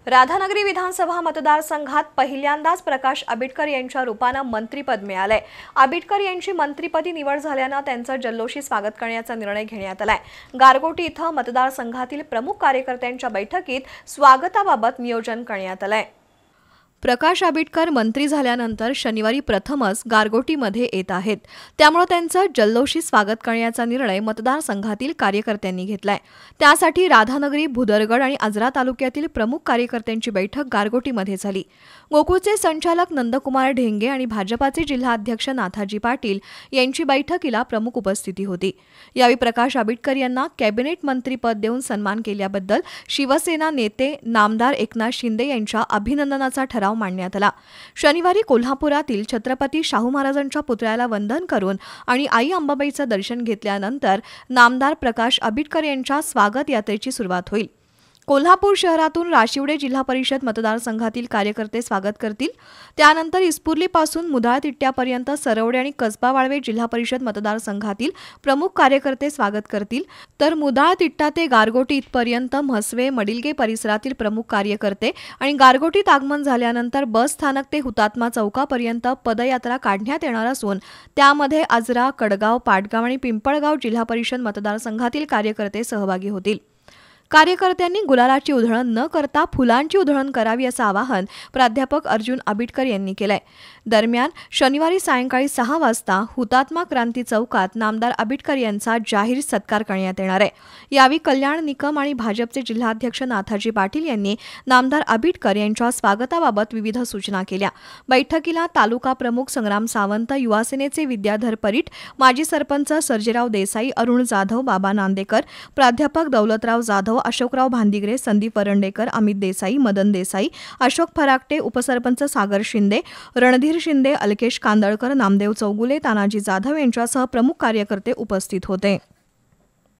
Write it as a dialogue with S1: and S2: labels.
S1: राधानगरी विधानसभा मतदारसंघात पहिल्यांदाच प्रकाश आबिटकर यांच्या रूपाने मंत्रिपद मिळाले। आबिटकर यांची मंत्रिपदी निवड झाल्याने त्यांचे जल्लोषी स्वागत करण्याचा निर्णय घेण्यात आलाय। गारगोटी इथं मतदारसंघातील प्रमुख कार्यकर्त्यांच्या बैठकीत स्वागताबाबत नियोजन करण्यात आलंय। प्रकाश आबिटकर मंत्री झाल्यानंतर शनिवारी प्रथमच गारगोटीमध्ये येत आहेत, त्यामुळे त्यांचं जल्लोषी स्वागत करण्याचा निर्णय मतदारसंघातील कार्यकर्त्यांनी घेतलाय। त्यासाठी राधानगरी, भुदरगड आणि आजरा तालुक्यातील प्रमुख कार्यकर्त्यांची बैठक गारगोटीमध्ये झाली। गोकुळचे संचालक नंदकुमार ढेंगे आणि भाजपाचे जिल्हाध्यक्ष नाथाजी पाटील यांची बैठकीला प्रमुख उपस्थिती होती। यावेळी प्रकाश आबिटकर यांना कॅबिनेट मंत्रीपद देऊन सन्मान केल्याबद्दल शिवसेना नेते नामदार एकनाथ शिंदे यांच्या अभिनंदनाचा ठराव मांडण्यात आला। शनिवारी कोल्हापुरातील छत्रपती शाहू महाराजांच्या पुतळ्याला वंदन करून आणि आई अंबाबाईचं दर्शन घेतल्यानंतर नामदार प्रकाश आबिटकर यांच्या स्वागत यात्रेची सुरुवात होईल। कोल्हापूर शहरातून राशिवडे जिल्हा परिषद मतदारसंघातील कार्यकर्ते स्वागत करतील। त्यानंतर इस्पुर्लीपासून मुधाळ तिट्ट्यापर्यंत सरवडे आणि कसबा वाळवे जिल्हा परिषद मतदारसंघातील प्रमुख कार्यकर्ते स्वागत करतील, तर मुधाळ तिट्टा ते गारगोटी इथपर्यंत म्हसवे, मडिलगे परिसरातील प्रमुख कार्यकर्ते आणि गारगोटीत आगमन झाल्यानंतर बस स्थानक ते हुतात्मा चौकापर्यंत पदयात्रा काढण्यात येणार असून त्यामध्ये आजरा, कडगाव, पाटगाव आणि पिंपळगाव जिल्हा परिषद मतदारसंघातील कार्यकर्ते सहभागी होतील। कार्यकर्त्यांनी गुलालाची उधळण न करता फुलांची उधळण करावी असं आवाहन प्राध्यापक अर्जुन आबिटकर यांनी केलंय। दरम्यान शनिवारी सायंकाळी 6 वाजता हुतात्मा क्रांती चौकात नामदार आबिटकर यांचा जाहीर सत्कार करण्यात येणार आहे। यावेळी कल्याण निकम आणि भाजपचे जिल्हाध्यक्ष नाथाजी पाटील यांनी नामदार आबिटकर यांच्या स्वागताबाबत विविध सूचना केल्या। बैठकीला तालुका प्रमुख संग्राम सावंत, युवासेनेचे विद्याधर परीट, माजी सरपंच सर्जेराव देसाई, अरुण जाधव, बाबा नांदेकर, प्राध्यापक दौलतराव जाधव, अशोकराव भांदिगरे, संदीप वरंडेकर, अमित देसाई, मदन देसाई, अशोक फराकटे, उपसरपंच सागर शिंदे, रणधीर शिंदे, अलकेश कांदळकर, नामदेव चौगुले, तानाजी जाधव यांच्यासह प्रमुख कार्यकर्ते उपस्थित होते।